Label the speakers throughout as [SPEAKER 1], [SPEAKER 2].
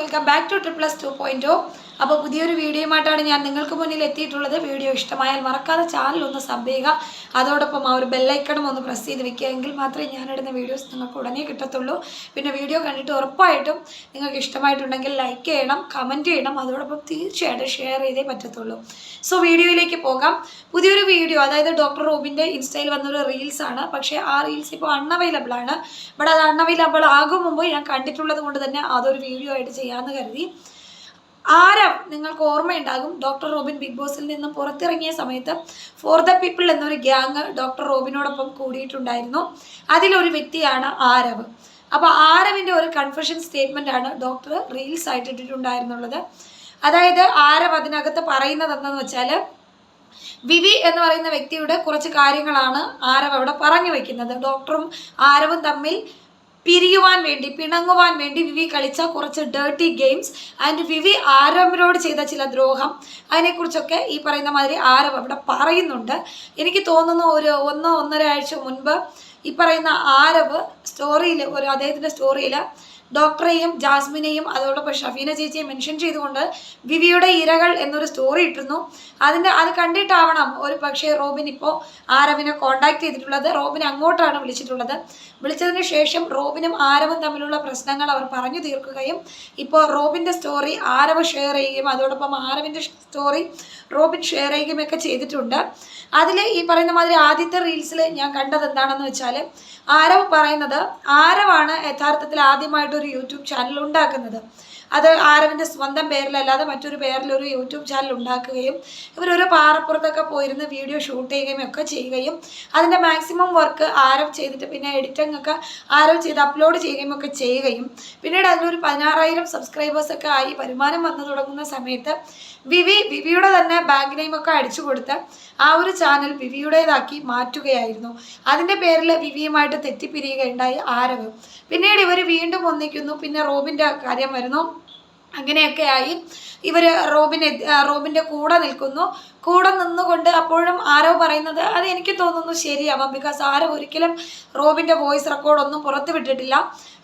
[SPEAKER 1] Welcome back to ട്രിപ്ലസ് 2.0. അപ്പോൾ പുതിയൊരു വീഡിയോയുമായിട്ടാണ് ഞാൻ നിങ്ങൾക്ക് മുന്നിൽ എത്തിയിട്ടുള്ളത്. വീഡിയോ ഇഷ്ടമായാൽ മറക്കാതെ ചാനൽ ഒന്ന് സബ് ചെയ്യുക, അതോടൊപ്പം ആ ഒരു ബെല്ലൈക്കണും ഒന്ന് പ്രസ് ചെയ്ത് വെക്കുക. എങ്കിൽ മാത്രമേ ഞാനിടുന്ന വീഡിയോസ് നിങ്ങൾക്ക് ഉടനെ കിട്ടത്തുള്ളൂ. പിന്നെ വീഡിയോ കണ്ടിട്ട് ഉറപ്പായിട്ടും നിങ്ങൾക്ക് ഇഷ്ടമായിട്ടുണ്ടെങ്കിൽ ലൈക്ക് ചെയ്യണം, കമൻറ്റ് ചെയ്യണം, അതോടൊപ്പം തീർച്ചയായിട്ടും ഷെയർ ചെയ്തേ പറ്റത്തുള്ളൂ. സോ വീഡിയോയിലേക്ക് പോകാം. പുതിയൊരു വീഡിയോ, അതായത് ഡോക്ടർ റോബിൻ്റെ ഇൻസ്റ്റയിൽ വന്നൊരു റീൽസാണ്. പക്ഷേ ആ റീൽസ് ഇപ്പോൾ അൺഅവൈലബിൾ ആണ്. ബട്ട് അത് അൺഅവൈലബിൾ ആകും മുമ്പ് ഞാൻ കണ്ടിട്ടുള്ളത് കൊണ്ട് തന്നെ അതൊരു വീഡിയോ ആയിട്ട് ചെയ്യാമെന്ന് കരുതി. ആരം നിങ്ങൾക്ക് ഓർമ്മയുണ്ടാകും, ഡോക്ടർ റോബിൻ ബിഗ് ബോസിൽ നിന്നും പുറത്തിറങ്ങിയ സമയത്ത് ഫോർ ദ പീപ്പിൾ എന്നൊരു ഗ്യാങ് ഡോക്ടർ റോബിനോടൊപ്പം കൂടിയിട്ടുണ്ടായിരുന്നു. അതിലൊരു വ്യക്തിയാണ് ആരവ്. അപ്പോൾ ആരവിൻ്റെ ഒരു കൺഫെഷൻ സ്റ്റേറ്റ്മെൻ്റ് ആണ് ഡോക്ടർ റീൽസ് ആയിട്ട് ഇട്ടിട്ടുണ്ടായിരുന്നുള്ളത്. അതായത് ആരവ് അതിനകത്ത് പറയുന്നത് എന്താണെന്ന് വെച്ചാൽ, വിവി എന്ന് പറയുന്ന വ്യക്തിയുടെ കുറച്ച് കാര്യങ്ങളാണ് ആരവ് അവിടെ പറഞ്ഞു വയ്ക്കുന്നത്. ഡോക്ടറും ആരവും തമ്മിൽ പിരിയുവാൻ വേണ്ടി, പിണങ്ങുവാൻ വേണ്ടി വിവി കളിച്ച കുറച്ച് ഡേർട്ടി ഗെയിംസ് ആൻഡ് വിവി ആരവിനോട് ചെയ്ത ചില ദ്രോഹം, അതിനെക്കുറിച്ചൊക്കെ ഈ പറയുന്ന മാതിരി ആരവ് അവിടെ പറയുന്നുണ്ട്. എനിക്ക് തോന്നുന്നു ഒരു 1-1.5 ആഴ്ച മുൻപ് ഈ പറയുന്ന ആരവ് സ്റ്റോറിയിൽ, അദ്ദേഹത്തിൻ്റെ സ്റ്റോറിയിൽ ഡോക്ടറെയും ജാസ്മിനെയും അതോടൊപ്പം ഷഫീന ചേച്ചിയെ മെൻഷൻ ചെയ്തുകൊണ്ട് വിവിയുടെ ഇരകൾ എന്നൊരു സ്റ്റോറി ഇട്ടിരുന്നു. അത് കണ്ടിട്ടാവണം ഒരു പക്ഷേ റോബിൻ ഇപ്പോൾ ആരവിനെ കോണ്ടാക്ട് ചെയ്തിട്ടുള്ളത്. റോബിൻ അങ്ങോട്ടാണ് വിളിച്ചിട്ടുള്ളത്. വിളിച്ചതിന് ശേഷം റോബിനും ആരവും തമ്മിലുള്ള പ്രശ്നങ്ങൾ അവർ പറഞ്ഞു തീർക്കുകയും ഇപ്പോൾ റോബിൻ്റെ സ്റ്റോറി ആരവ് ഷെയർ ചെയ്യുകയും അതോടൊപ്പം ആരവിൻ്റെ സ്റ്റോറി റോബിൻ ഷെയർ ചെയ്യുകയും ഒക്കെ ചെയ്തിട്ടുണ്ട്. അതിൽ ഈ പറയുന്ന മാതിരി ആദ്യത്തെ റീൽസിൽ ഞാൻ കണ്ടത് എന്താണെന്ന് വെച്ചാൽ, ആരവ് പറയുന്നത് ആരവാണ് യഥാർത്ഥത്തിൽ ആദ്യമായിട്ടൊരു യൂട്യൂബ് ചാനൽ ഉണ്ടാക്കുന്നത്. അത് ആരവിൻ്റെ സ്വന്തം പേരിലല്ലാതെ മറ്റൊരു പേരിലൊരു യൂട്യൂബ് ചാനൽ ഉണ്ടാക്കുകയും ഇവരൊരു പാറപ്പുറത്തൊക്കെ പോയിരുന്ന് വീഡിയോ ഷൂട്ട് ചെയ്യുകയും ഒക്കെ ചെയ്യുകയും അതിൻ്റെ മാക്സിമം വർക്ക് ആരവ് ചെയ്തിട്ട് പിന്നെ എഡിറ്റിംഗ് ഒക്കെ ആരവ് ചെയ്ത് അപ്ലോഡ് ചെയ്യുകയും ഒക്കെ ചെയ്യുകയും പിന്നീട് അതിലൊരു 16,000 സബ്സ്ക്രൈബേഴ്സൊക്കെ ആയി വരുമാനം വന്നു തുടങ്ങുന്ന സമയത്ത് വിവിയുടെ തന്നെ ബാങ്ക് നെയിമൊക്കെ അടിച്ചു കൊടുത്ത് ആ ഒരു ചാനൽ വിവിയുടേതാക്കി മാറ്റുകയായിരുന്നു. അതിൻ്റെ പേരിൽ വിവിയുമായിട്ട് തെറ്റിപ്പിരിയുകയുണ്ടായി ആരവ്. പിന്നീട് ഇവർ വീണ്ടും ഒന്നിക്കുന്നു. പിന്നെ റോബിൻ്റെ കാര്യം വരുന്നു. അങ്ങനെയൊക്കെ ആയി ഇവർ റോബിൻ്റെ കൂടെ നിൽക്കുന്നു. കൂടെ നിന്നുകൊണ്ട് അപ്പോഴും ആരവ് പറയുന്നത് അത് എനിക്ക് തോന്നുന്നു ശരിയാവാം. ബിക്കോസ് ആരവ് ഒരിക്കലും റോബിൻ്റെ വോയിസ് റെക്കോർഡൊന്നും പുറത്ത് വിട്ടിട്ടില്ല.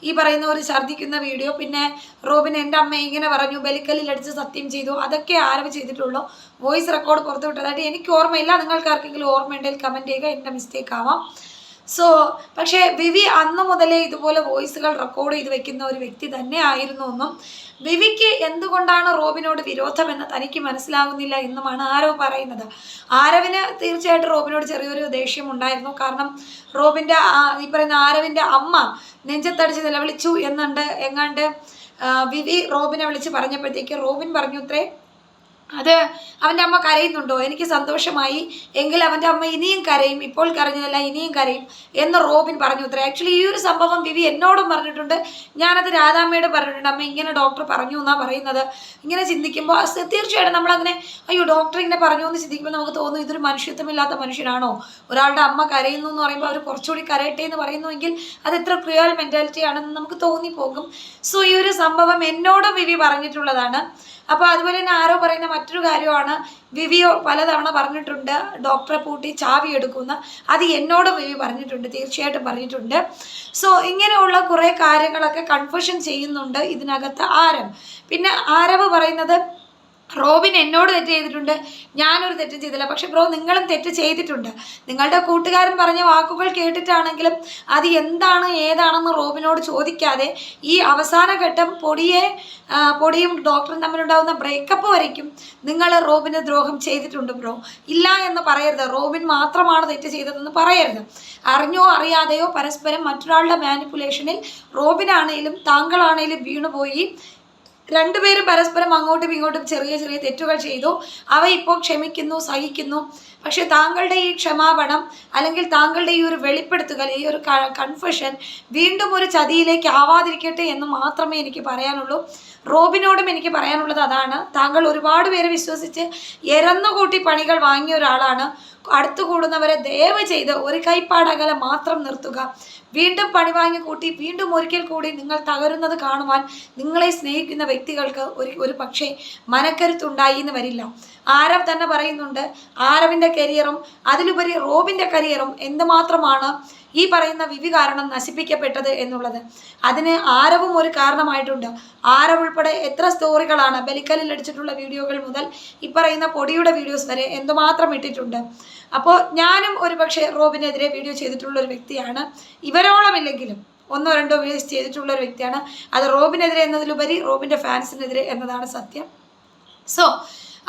[SPEAKER 1] ഈ പറയുന്ന ഒരു ഛർദ്ദിക്കുന്ന വീഡിയോ, പിന്നെ റോബിൻ എൻ്റെ അമ്മ ഇങ്ങനെ പറഞ്ഞു, ബലിക്കല്ലിലടിച്ച് സത്യം ചെയ്തു, അതൊക്കെ ആരവ് ചെയ്തിട്ടുള്ളൂ. വോയിസ് റെക്കോർഡ് പുറത്ത് വിട്ടതായിട്ട് എനിക്ക് ഓർമ്മയില്ല. നിങ്ങൾക്ക് ആർക്കെങ്കിലും ഓർമ്മയുണ്ടെങ്കിൽ കമൻറ്റ് ചെയ്യുക, എൻ്റെ മിസ്റ്റേക്ക് ആവാം. പക്ഷേ വിവി അന്ന് മുതലേ ഇതുപോലെ വോയിസുകൾ റെക്കോർഡ് ചെയ്ത് വെക്കുന്ന ഒരു വ്യക്തി തന്നെ ആയിരുന്നു എന്നും വിവിക്ക് എന്തുകൊണ്ടാണ് റോബിനോട് വിരോധമെന്ന് തനിക്ക് മനസ്സിലാകുന്നില്ല എന്നുമാണ് ആരവ് പറയുന്നത്. ആരവിന് തീർച്ചയായിട്ടും റോബിനോട് ചെറിയൊരു ദേഷ്യം ഉണ്ടായിരുന്നു. കാരണം റോബിൻ്റെ ഈ പറയുന്ന ആരവിൻ്റെ അമ്മ നെഞ്ചത്തടിച്ച് നിലവിളിച്ചു എങ്ങാണ്ട് വിവി റോബിനെ വിളിച്ച് പറഞ്ഞപ്പോഴത്തേക്ക് റോബിൻ പറഞ്ഞു അത്രേ, അത് അവൻ്റെ അമ്മ കരയുന്നുണ്ടോ, എനിക്ക് സന്തോഷമായി, എങ്കിൽ അവൻ്റെ അമ്മ ഇനിയും കരയും, ഇപ്പോൾ കരഞ്ഞതല്ല ഇനിയും കരയും എന്ന് റോബിൻ പറഞ്ഞു അത്രേ. ആക്ച്വലി ഈ ഒരു സംഭവം വിവി എന്നോടും പറഞ്ഞിട്ടുണ്ട്, ഞാനത് രാധാമ്മയോട് പറഞ്ഞിട്ടുണ്ട്. അമ്മ ഇങ്ങനെ ഡോക്ടർ പറഞ്ഞു എന്നാണ് പറയുന്നത്. ഇങ്ങനെ ചിന്തിക്കുമ്പോൾ തീർച്ചയായിട്ടും നമ്മളങ്ങനെ അയ്യോ ഡോക്ടർ ഇങ്ങനെ പറഞ്ഞു എന്ന് ചിന്തിക്കുമ്പോൾ നമുക്ക് തോന്നും ഇതൊരു മനുഷ്യത്വമില്ലാത്ത മനുഷ്യനാണോ, ഒരാളുടെ അമ്മ കരയുന്നു എന്ന് പറയുമ്പോൾ അവർ കുറച്ചുകൂടി കരയട്ടെ എന്ന് പറയുന്നുവെങ്കിൽ അത് എത്ര ക്രിയൽ മെൻറ്റാലിറ്റി ആണെന്ന് നമുക്ക് തോന്നിപ്പോകും. സോ ഈ ഒരു സംഭവം എന്നോടും വിവി പറഞ്ഞിട്ടുള്ളതാണ്. അപ്പോൾ അതുപോലെ തന്നെ ആരോ പറയുന്ന മറ്റൊരു കാര്യമാണ്, വിവിയോ പലതവണ പറഞ്ഞിട്ടുണ്ട് ഡോക്ടറെ പൂട്ടി ചാവി എടുക്കുന്ന, അത് എന്നോട് വിവി പറഞ്ഞിട്ടുണ്ട്, തീർച്ചയായിട്ടും പറഞ്ഞിട്ടുണ്ട്. സോ ഇങ്ങനെയുള്ള കുറേ കാര്യങ്ങളൊക്കെ കൺഫ്യൂഷൻ ചെയ്യുന്നുണ്ട് ഇതിനകത്ത് ആരവ്. പിന്നെ ആരവ് പറയുന്നത് റോബിൻ എന്നോട് തെറ്റ് ചെയ്തിട്ടുണ്ട്, ഞാനൊരു തെറ്റും ചെയ്തില്ല. പക്ഷെ ബ്രോ നിങ്ങളും തെറ്റ് ചെയ്തിട്ടുണ്ട്. നിങ്ങളുടെ കൂട്ടുകാരൻ പറഞ്ഞ വാക്കുകൾ കേട്ടിട്ടാണെങ്കിലും അത് എന്താണ് ഏതാണെന്ന് റോബിനോട് ചോദിക്കാതെ ഈ അവസാന ഘട്ടം പൊടിയും ഡോക്ടറും തമ്മിലുണ്ടാകുന്ന ബ്രേക്കപ്പ് വരയ്ക്കും നിങ്ങൾ റോബിന് ദ്രോഹം ചെയ്തിട്ടുണ്ട് ബ്രോ. ഇല്ല എന്ന് പറയരുത്. റോബിൻ മാത്രമാണ് തെറ്റ് ചെയ്തതെന്ന് പറയരുത്. അറിഞ്ഞോ അറിയാതെയോ പരസ്പരം മറ്റൊരാളുടെ മാനിപ്പുലേഷനിൽ റോബിനാണേലും താങ്കളാണേലും വീണുപോയി. രണ്ടുപേരും പരസ്പരം അങ്ങോട്ടും ഇങ്ങോട്ടും ചെറിയ ചെറിയ തെറ്റുകൾ ചെയ്തു. അവ ഇപ്പോൾ ക്ഷമിക്കുന്നു, സഹിക്കുന്നു. പക്ഷെ താങ്കളുടെ ഈ ക്ഷമാപണം അല്ലെങ്കിൽ താങ്കളുടെ ഈ ഒരു വെളിപ്പെടുത്തുകൾ, ഈ ഒരു കൺഫെഷൻ വീണ്ടും ഒരു ചതിയിലേക്ക് ആവാതിരിക്കട്ടെ എന്ന് മാത്രമേ എനിക്ക് പറയാനുള്ളൂ. റോബിനോടും എനിക്ക് പറയാനുള്ളത് അതാണ്. താങ്കൾ ഒരുപാട് പേരെ വിശ്വസിച്ച് എരന്നുകൂട്ടി പണികൾ വാങ്ങിയ ഒരാളാണ്. അടുത്തു കൂടുന്നവരെ ദയവ് ചെയ്ത് ഒരു കൈപ്പാടകലെ മാത്രം നിർത്തുക. വീണ്ടും പണി വാങ്ങി കൂട്ടി വീണ്ടും ഒരിക്കൽ കൂടി നിങ്ങൾ തകരുന്നത് കാണുവാൻ നിങ്ങളെ സ്നേഹിക്കുന്ന വ്യക്തികൾക്ക് ഒരു പക്ഷേ മനക്കരുത്തുണ്ടായി എന്ന് വരില്ല. ആരവ് തന്നെ പറയുന്നുണ്ട്, ആരവിൻ്റെ കരിയറും അതിലുപരി റോബിൻ്റെ കരിയറും എന്തുമാത്രമാണ് ഈ പറയുന്ന വിവി കാരണം നശിപ്പിക്കപ്പെട്ടത് എന്നുള്ളത്. അതിന് ആരവും ഒരു കാരണമായിട്ടുണ്ട്. ആരവ് ഉൾപ്പെടെ എത്ര സ്റ്റോറികളാണ് ബലിക്കലിൽ അടിച്ചിട്ടുള്ള വീഡിയോകൾ മുതൽ ഈ പറയുന്ന പൊടിയുടെ വീഡിയോസ് വരെ എന്തുമാത്രം ഇട്ടിട്ടുണ്ട്. അപ്പോൾ ഞാനും ഒരു പക്ഷേ റോബിനെതിരെ വീഡിയോ ചെയ്തിട്ടുള്ള ഒരു വ്യക്തിയാണ്. ഇവരോളമില്ലെങ്കിലും 1-2 വീഡിയോസ് ചെയ്തിട്ടുള്ള ഒരു വ്യക്തിയാണ്. അത് റോബിനെതിരെ എന്നതിലുപരി റോബിൻ്റെ ഫാൻസിനെതിരെ എന്നതാണ് സത്യം.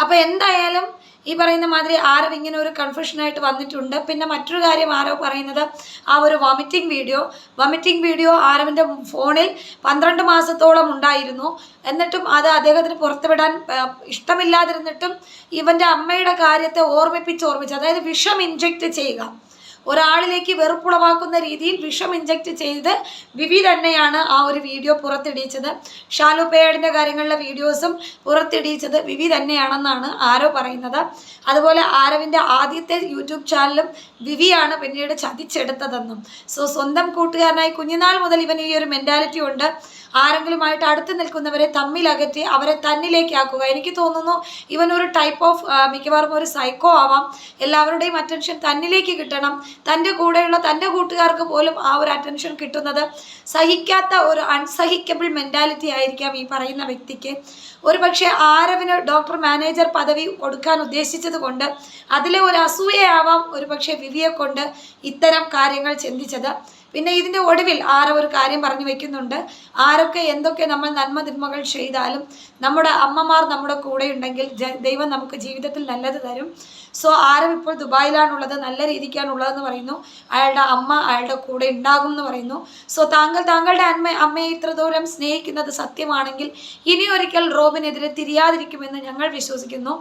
[SPEAKER 1] അപ്പോൾ എന്തായാലും ഈ പറയുന്ന മാതിരി ആരവ് ഇങ്ങനെ ഒരു കൺഫ്യൂഷനായിട്ട് വന്നിട്ടുണ്ട്. പിന്നെ മറ്റൊരു കാര്യം ആരവ് പറയുന്നത്, ആ ഒരു വൊമിറ്റിംഗ് വീഡിയോ ആരവിൻ്റെ ഫോണിൽ 12 മാസത്തോളം ഉണ്ടായിരുന്നു. എന്നിട്ടും അത് അദ്ദേഹത്തിന് പുറത്തുവിടാൻ ഇഷ്ടമില്ലാതിരുന്നിട്ടും ഇവൻ്റെ അമ്മയുടെ കാര്യത്തെ ഓർമ്മിപ്പിച്ച് അതായത് വിഷം ഇൻജെക്റ്റ് ചെയ്യുക, ഒരാളിലേക്ക് വെറുപ്പുളവാക്കുന്ന രീതിയിൽ വിഷം ഇൻജെക്റ്റ് ചെയ്ത് വിവി തന്നെയാണ് ആ ഒരു വീഡിയോ പുറത്തിടിച്ചത്. ഷാലു പേടിൻ്റെ കാര്യങ്ങളിലെ വീഡിയോസും പുറത്തിടിച്ചത് വിവി തന്നെയാണെന്നാണ് ആരവ് പറയുന്നത്. അതുപോലെ ആരവിൻ്റെ ആദ്യത്തെ യൂട്യൂബ് ചാനലും വിവിയാണ് പിന്നീട് ചതിച്ചെടുത്തതെന്നും. സ്വന്തം കൂട്ടുകാരനായി കുഞ്ഞുനാൾ മുതൽ ഇവൻ ഈ ഒരു മെൻറ്റാലിറ്റി ഉണ്ട്. ആരെങ്കിലുമായിട്ട് അടുത്ത് നിൽക്കുന്നവരെ തമ്മിലകറ്റി അവരെ തന്നിലേക്കാക്കുക. എനിക്ക് തോന്നുന്നു ഇവൻ ഒരു ടൈപ്പ് ഓഫ് മിക്കവാറും ഒരു സൈക്കോ ആവാം. എല്ലാവരുടെയും അറ്റൻഷൻ തന്നിലേക്ക് കിട്ടണം. തൻ്റെ കൂടെയുള്ള തൻ്റെ കൂട്ടുകാർക്ക് പോലും ആ ഒരു അറ്റൻഷൻ കിട്ടുന്നത് സഹിക്കാത്ത ഒരു അൺസഹിക്കബിൾ മെൻറ്റാലിറ്റി ആയിരിക്കാം ഈ പറയുന്ന വ്യക്തിക്ക്. ഒരു പക്ഷേ ആരവിന് ഡോക്ടർ മാനേജർ പദവി കൊടുക്കാൻ ഉദ്ദേശിച്ചത് കൊണ്ട് അതിലെ ഒരു അസൂയയാവാം ഒരു പക്ഷേ വിവിയെ കൊണ്ട് ഇത്തരം കാര്യങ്ങൾ ചിന്തിച്ചത്. പിന്നെ ഇതിൻ്റെ ഒടുവിൽ ആരവ് ഒരു കാര്യം പറഞ്ഞു വെക്കുന്നുണ്ട്, ആരൊക്കെ എന്തൊക്കെ നമ്മൾ നന്മ തിന്മകൾ ചെയ്താലും നമ്മുടെ അമ്മമാർ നമ്മുടെ കൂടെ ഉണ്ടെങ്കിൽ ദൈവം നമുക്ക് ജീവിതത്തിൽ നല്ലത് തരും. ആരവ് ഇപ്പോൾ ദുബായിലാണുള്ളത്, നല്ല രീതിക്കാണുള്ളതെന്ന് പറയുന്നു. അയാളുടെ അമ്മ അയാളുടെ കൂടെ ഉണ്ടാകും എന്ന് പറയുന്നു. താങ്കളുടെ അമ്മയെ ഇത്ര ദൂരം സ്നേഹിക്കുന്നത് സത്യമാണെങ്കിൽ ഇനി ഒരിക്കൽ റോബിനെതിരെ തിരിയാതിരിക്കുമെന്ന് ഞങ്ങൾ വിശ്വസിക്കുന്നു.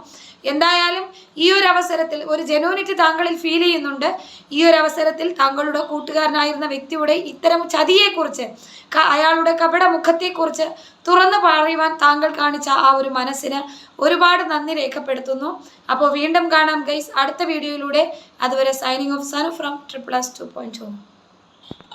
[SPEAKER 1] എന്തായാലും ഈ ഒരു അവസരത്തിൽ ഒരു ജെന്യൂനിറ്റി താങ്കളിൽ ഫീൽ ചെയ്യുന്നുണ്ട്. ഈ ഒരു അവസരത്തിൽ താങ്കളുടെ കൂട്ടുകാരനായിരുന്ന വ്യക്തിയുടെ ഇത്തരം ചതിയെക്കുറിച്ച്, അയാളുടെ കപട മുഖത്തെക്കുറിച്ച് തുറന്നു പറയുവാൻ താങ്കൾ കാണിച്ച ആ ഒരു മനസ്സിന് ഒരുപാട് നന്ദി രേഖപ്പെടുത്തുന്നു. അപ്പോൾ വീണ്ടും കാണാം ഗൈസ് അടുത്ത വീഡിയോയിലൂടെ. അതുവരെ signing off Sanu from Triple S 2.0.